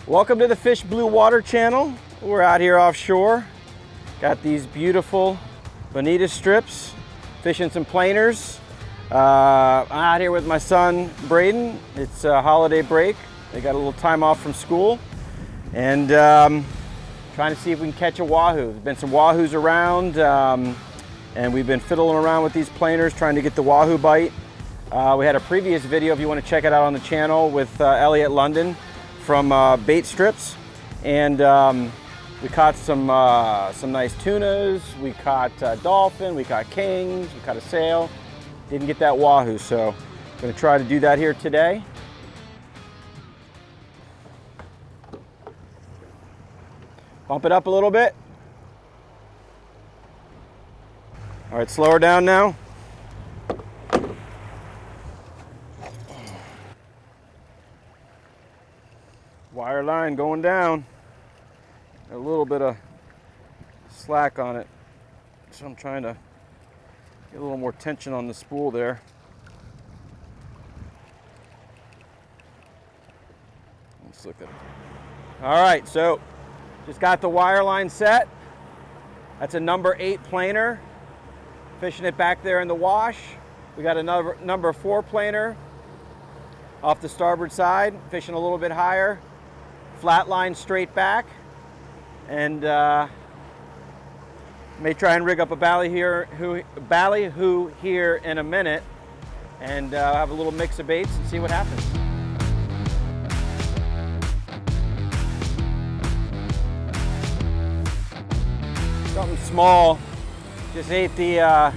Welcome to the Fish Blue Water channel. We're out here offshore. Got these beautiful bonita strips, fishing some planers. I'm out here with my son, Braden. It's a holiday break. They got a little time off from school. And trying to see if we can catch a wahoo. There's been some wahoos around, and we've been fiddling around with these planers trying to get the wahoo bite. We had a previous video, if you want to check it out on the channel, with Elliot London from Bait Strips, and we caught some nice tunas. We caught dolphin, we caught kings, we caught a sail. Didn't get that wahoo, so I'm going to try to do that here today. Bump it up a little bit. All right, slow her down now. Wire line going down. A little bit of slack on it, so I'm trying to get a little more tension on the spool there. Let's look at it. All right, so just got the wire line set. That's a number 8 planer. Fishing it back there in the wash. We got another number 4 planer off the starboard side, fishing a little bit higher. Flat line straight back, and may try and rig up a ballyhoo here in a minute, and have a little mix of baits and see what happens. Something small. Just ate the.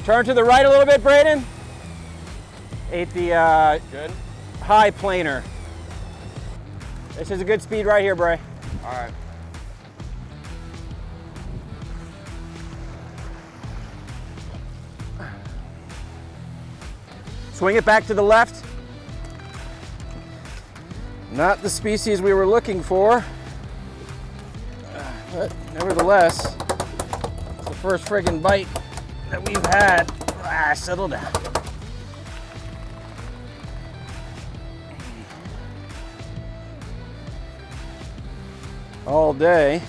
Turn to the right a little bit, Braden. Ate the good high planer. This is a good speed right here, Bray. All right. Swing it back to the left. Not the species we were looking for, but nevertheless, it's the first friggin' bite that we've had. Settle down. All day.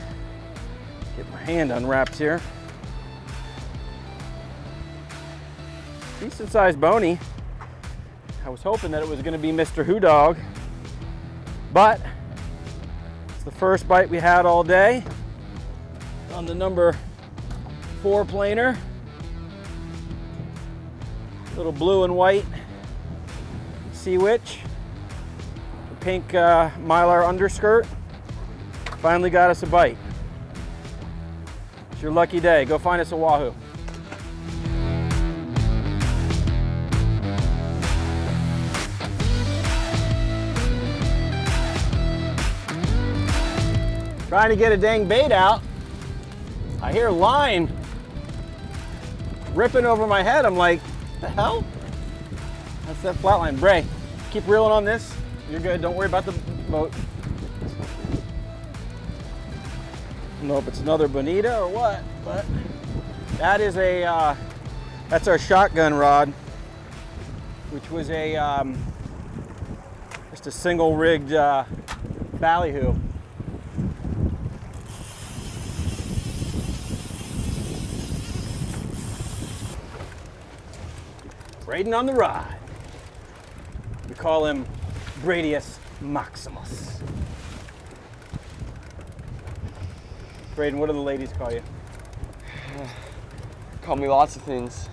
Get my hand unwrapped here. Decent sized bony. I was hoping that it was going to be Mr. Hoot Dog, but it's the first bite we had all day on the number 4 planer. Little blue and white sea witch. The pink mylar underskirt. Finally got us a bite. It's your lucky day. Go find us a wahoo. Trying to get a dang bait out. I hear line ripping over my head. I'm like, the hell? That's that flat line. Bray, keep reeling on this. You're good. Don't worry about the boat. I don't know if it's another bonita or what, but that is a that's our shotgun rod, which was a just a single rigged ballyhoo. Braden on the rod. We call him Bradius Maximus. Braden, what do the ladies call you? Call me lots of things.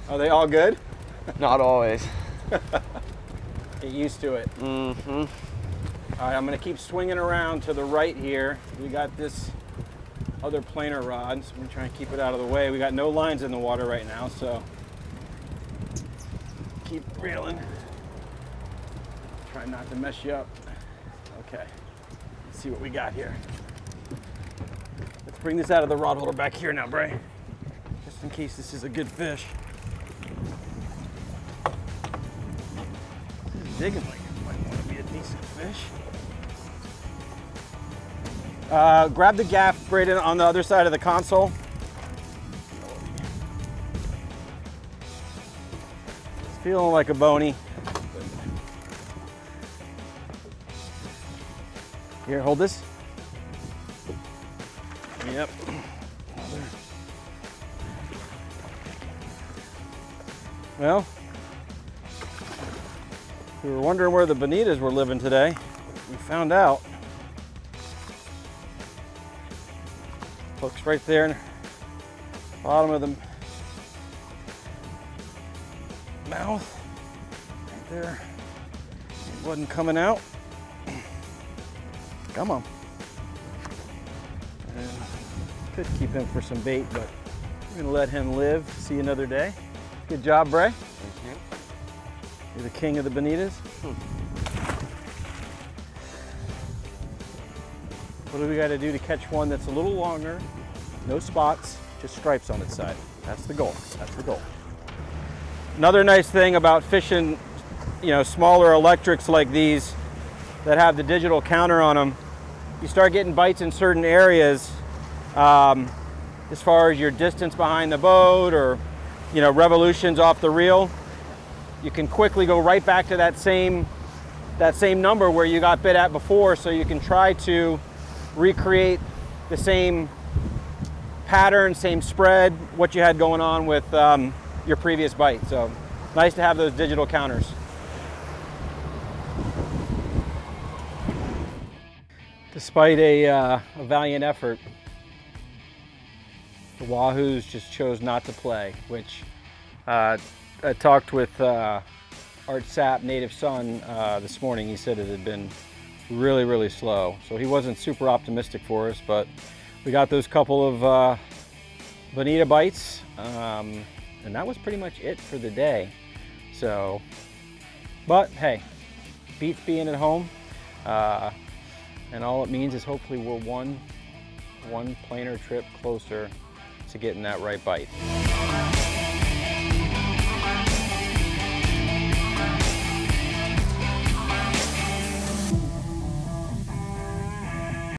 Are they all good? Not always. Get used to it. Mm-hmm. All right, I'm gonna keep swinging around to the right here. We got this other planer rod, so I'm gonna try and keep it out of the way. We got no lines in the water right now, so keep reeling. Try not to mess you up. Okay. See what we got here. Let's bring this out of the rod holder back here now, Bray, just in case this is a good fish. This is digging like it might want to be a decent fish. Grab the gaff, Braden, on the other side of the console. It's feeling like a bony. Here, hold this. Yep. Well, we were wondering where the bonitas were living today. We found out. Hook's right there in the bottom of the mouth. Right there. It wasn't coming out. Come on. And could keep him for some bait, but we're gonna let him live, see another day. Good job, Bray. Thank you. You're the king of the bonitas. What do we got to do to catch one that's a little longer, no spots, just stripes on its side? That's the goal. That's the goal. Another nice thing about fishing, smaller electrics like these that have the digital counter on them, you start getting bites in certain areas as far as your distance behind the boat or revolutions off the reel. You can quickly go right back to that same number where you got bit at before, so you can try to recreate the same pattern, same spread, what you had going on with your previous bite. So nice to have those digital counters. Despite a valiant effort, the Wahoos just chose not to play, which I talked with Art Sapp, Native Son, this morning. He said it had been really, really slow. So he wasn't super optimistic for us, but we got those couple of bonita bites, and that was pretty much it for the day. So, but hey, beats being at home, and all it means is hopefully we're one planer trip closer to getting that right bite.